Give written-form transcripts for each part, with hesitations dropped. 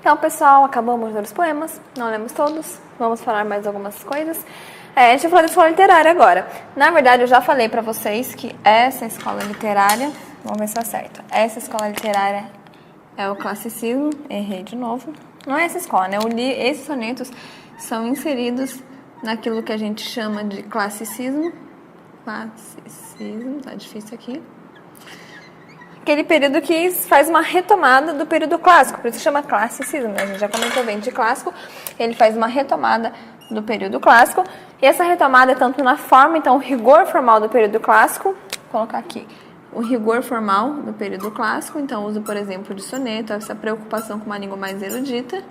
Então, pessoal, acabamos de ler os poemas, não lemos todos, vamos falar mais algumas coisas. A gente vai falar da escola literária agora. Na verdade, eu já falei pra vocês que essa escola literária, vamos ver se acerta, essa escola literária é o classicismo, errei de novo. Não é essa escola, né? Esses sonetos são inseridos naquilo que a gente chama de classicismo. Classicismo, tá difícil aqui. Aquele período que faz uma retomada do período clássico, por isso que chama classicismo, né? A gente já comentou bem de clássico, ele faz uma retomada do período clássico, e essa retomada é tanto na forma, então o rigor formal do período clássico, vou colocar aqui, o rigor formal do período clássico, então uso, por exemplo, de soneto, essa preocupação com uma língua mais erudita,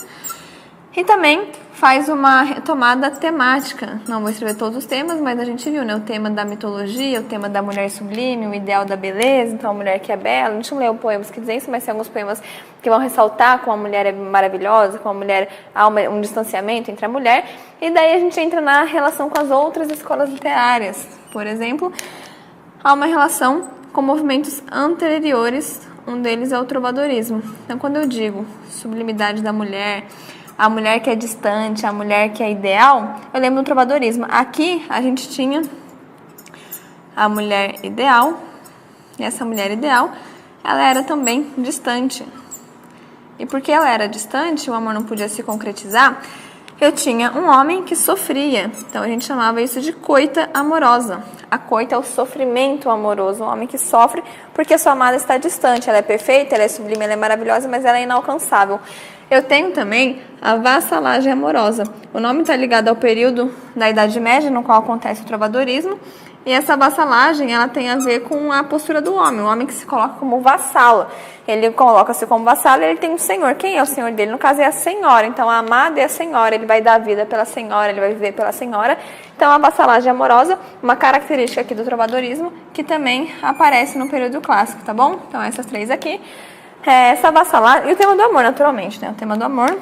e também faz uma retomada temática. Não vou escrever todos os temas, mas a gente viu, né? O tema da mitologia, o tema da mulher sublime, o ideal da beleza, então a mulher que é bela. A gente não leu poemas que dizem isso, mas tem alguns poemas que vão ressaltar como a mulher é maravilhosa, como a mulher há um distanciamento entre a mulher. E daí a gente entra na relação com as outras escolas literárias. Por exemplo, há uma relação com movimentos anteriores, um deles é o trovadorismo. Então, quando eu digo sublimidade da mulher, a mulher que é distante, a mulher que é ideal, eu lembro do trovadorismo. Aqui a gente tinha a mulher ideal, e essa mulher ideal, ela era também distante. E porque ela era distante, o amor não podia se concretizar, eu tinha um homem que sofria. Então a gente chamava isso de coita amorosa. A coita é o sofrimento amoroso, o homem que sofre porque a sua amada está distante. Ela é perfeita, ela é sublime, ela é maravilhosa, mas ela é inalcançável. Eu tenho também a vassalagem amorosa. O nome está ligado ao período da Idade Média, no qual acontece o trovadorismo. E essa vassalagem, ela tem a ver com a postura do homem. O homem que se coloca como vassalo. Ele coloca-se como vassalo e ele tem um senhor. Quem é o senhor dele? No caso, é a senhora. Então, a amada é a senhora. Ele vai dar vida pela senhora, ele vai viver pela senhora. Então, a vassalagem amorosa, uma característica aqui do trovadorismo, que também aparece no período clássico, tá bom? Então, essas três aqui. Essa vassalagem, e o tema do amor, naturalmente, né? O tema do amor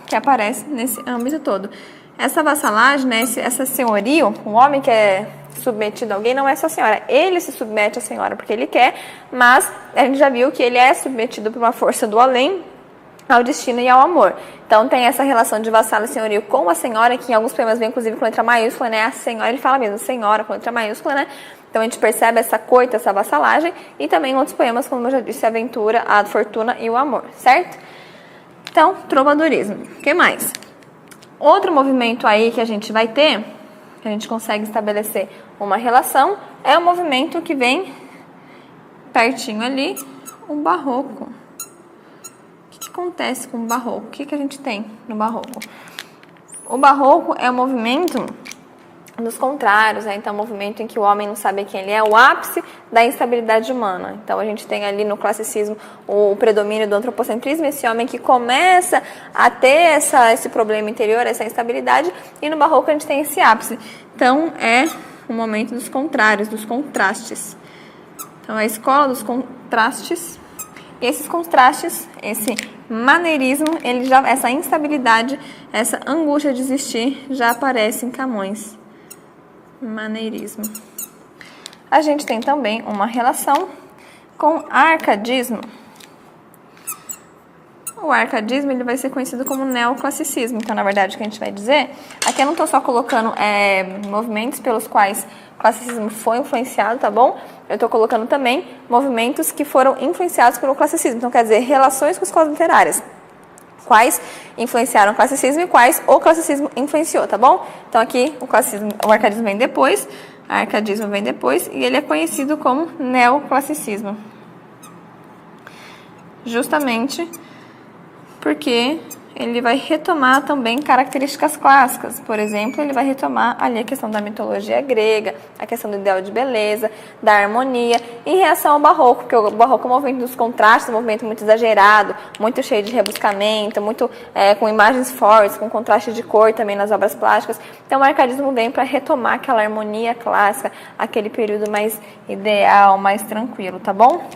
que aparece nesse âmbito todo. Essa vassalagem, né? Essa senhorio, o homem que é submetido a alguém não é só a senhora. Ele se submete à senhora porque ele quer, mas a gente já viu que ele é submetido por uma força do além ao destino e ao amor. Então tem essa relação de vassalo e senhorio com a senhora, que em alguns poemas vem inclusive com letra maiúscula, né? A senhora, ele fala mesmo, senhora com letra maiúscula, né? Então a gente percebe essa coita, essa vassalagem, e também em outros poemas, como eu já disse, a aventura, a fortuna e o amor, certo? Então, trovadorismo. O que mais? Outro movimento aí que a gente vai ter, que a gente consegue estabelecer uma relação, é o movimento que vem pertinho ali, o barroco. O que acontece com o barroco? O que a gente tem no barroco? O barroco é um movimento dos contrários, né? Então, um movimento em que o homem não sabe quem ele é, o ápice da instabilidade humana. Então, a gente tem ali no classicismo o predomínio do antropocentrismo, esse homem que começa a ter esse problema interior, essa instabilidade, e no barroco a gente tem esse ápice. Então, é o momento dos contrários, dos contrastes. Então, a escola dos contrastes, e esses contrastes, esse maneirismo, essa instabilidade, essa angústia de existir já aparece em Camões. Maneirismo. A gente tem também uma relação com arcadismo. O arcadismo ele vai ser conhecido como neoclassicismo. Então, na verdade, o que a gente vai dizer... Aqui eu não estou só colocando movimentos pelos quais o classicismo foi influenciado, tá bom? Eu estou colocando também movimentos que foram influenciados pelo classicismo. Então, quer dizer, relações com escolas literárias. Quais influenciaram o classicismo e quais o classicismo influenciou, tá bom? Então aqui o arcadismo vem depois, o arcadismo vem depois e ele é conhecido como neoclassicismo. Justamente porque ele vai retomar também características clássicas. Por exemplo, ele vai retomar ali a questão da mitologia grega, a questão do ideal de beleza, da harmonia, em reação ao barroco, porque o barroco é um movimento dos contrastes, um movimento muito exagerado, muito cheio de rebuscamento, muito com imagens fortes, com contraste de cor também nas obras plásticas. Então o arcadismo vem para retomar aquela harmonia clássica, aquele período mais ideal, mais tranquilo, tá bom?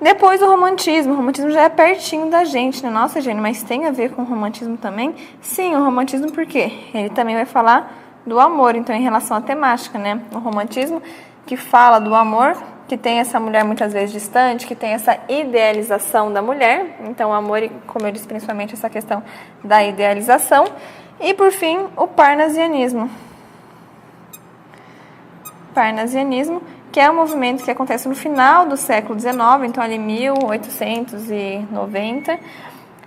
Depois o romantismo já é pertinho da gente, né? Nossa, gente, mas tem a ver com o romantismo também? Sim, o romantismo por quê? Ele também vai falar do amor, então em relação à temática, né? O romantismo que fala do amor que tem essa mulher muitas vezes distante, que tem essa idealização da mulher. Então, o amor, como eu disse, principalmente essa questão da idealização. E, por fim, o parnasianismo. Parnasianismo, que é um movimento que acontece no final do século XIX, então ali 1890,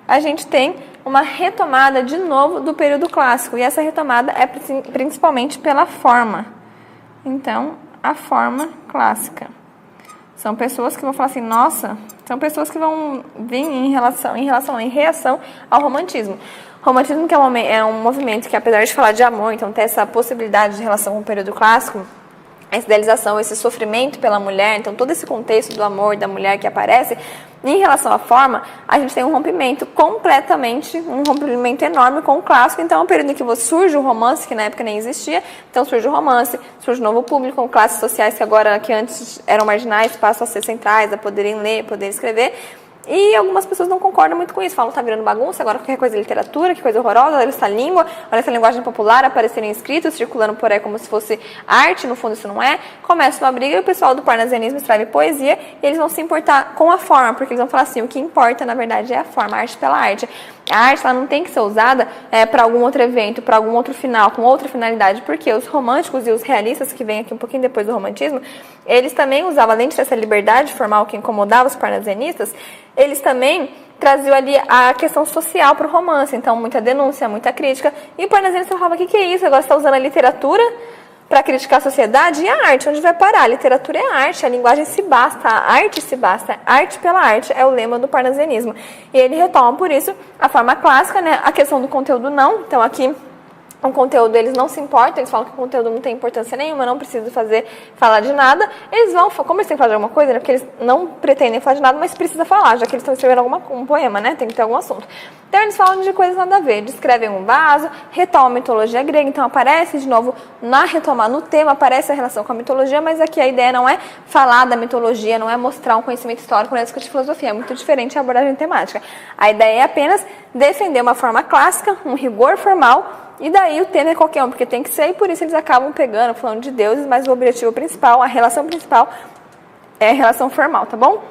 a gente tem uma retomada de novo do período clássico, e essa retomada é principalmente pela forma. Então, a forma clássica. São pessoas que vão falar assim, nossa, são pessoas que vão vir em reação ao romantismo. O romantismo que é um movimento que, apesar de falar de amor, então ter essa possibilidade de relação com o período clássico, essa idealização, esse sofrimento pela mulher, então todo esse contexto do amor da mulher que aparece, em relação à forma, a gente tem um rompimento enorme com o clássico. Então é um período em que surge o romance, que na época nem existia, então surge o romance, surge um novo público, com classes sociais que antes eram marginais, passam a ser centrais, a poderem ler, poderem escrever. E algumas pessoas não concordam muito com isso, falam que tá virando bagunça, agora qualquer coisa é literatura, que coisa horrorosa, olha essa língua, olha essa linguagem popular aparecendo em escritos, circulando por aí como se fosse arte, no fundo isso não é. Começa uma briga e o pessoal do parnasianismo escreve poesia e eles vão se importar com a forma, porque eles vão falar assim, o que importa na verdade é a forma, a arte pela arte. A arte ela não tem que ser usada para algum outro evento, para algum outro final, com outra finalidade, porque os românticos e os realistas, que vêm aqui um pouquinho depois do romantismo, eles também usavam, além de ter essa liberdade formal que incomodava os parnasianistas, eles também traziam ali a questão social para o romance, então muita denúncia, muita crítica, e o parnasianista falava, o que é isso? Agora você está usando a literatura para criticar a sociedade e a arte, onde vai parar? A literatura é arte, a linguagem se basta, a arte se basta, arte pela arte é o lema do parnasianismo. E ele retoma, por isso, a forma clássica, né? A questão do conteúdo não, então aqui o conteúdo eles não se importam, eles falam que o conteúdo não tem importância nenhuma, não precisa falar de nada, eles vão, como eles têm que falar de alguma coisa, né? Porque eles não pretendem falar de nada, mas precisa falar, já que eles estão escrevendo um poema, né? Tem que ter algum assunto. Então eles falam de coisas nada a ver, descrevem um vaso, retomam a mitologia grega, então aparece de novo no tema, aparece a relação com a mitologia, mas aqui a ideia não é falar da mitologia, não é mostrar um conhecimento histórico, não é discutir filosofia, é muito diferente a abordagem temática. A ideia é apenas defender uma forma clássica, um rigor formal, e daí o tema é qualquer um, porque tem que ser, e por isso eles acabam falando de deuses, mas o objetivo principal, a relação principal é a relação formal, tá bom?